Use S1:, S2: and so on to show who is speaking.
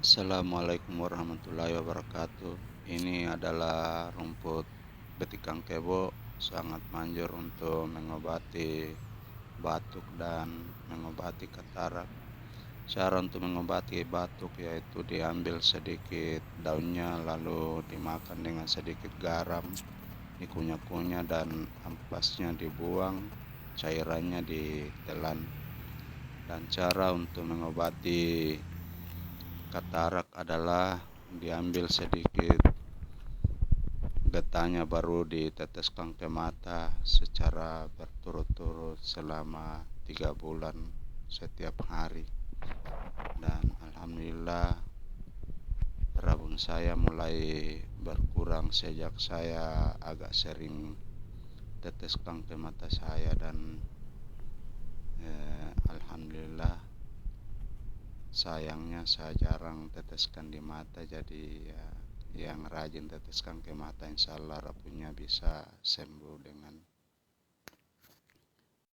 S1: Assalamualaikum warahmatullahi wabarakatuh. Ini adalah rumput betikang kebo, sangat manjur untuk mengobati batuk dan mengobati katarak. Cara untuk mengobati batuk yaitu diambil sedikit daunnya lalu dimakan dengan sedikit garam, dikunyah-kunyah dan ampasnya dibuang, cairannya ditelan. Dan cara untuk mengobati katarak adalah diambil sedikit getahnya baru diteteskan ke mata secara berturut-turut selama 3 bulan setiap hari. Dan alhamdulillah rabun saya mulai berkurang sejak saya agak sering teteskan ke mata saya dan alhamdulillah sayangnya saya jarang teteskan di mata, jadi yang rajin teteskan ke mata insyaallah rapunya bisa sembuh dengan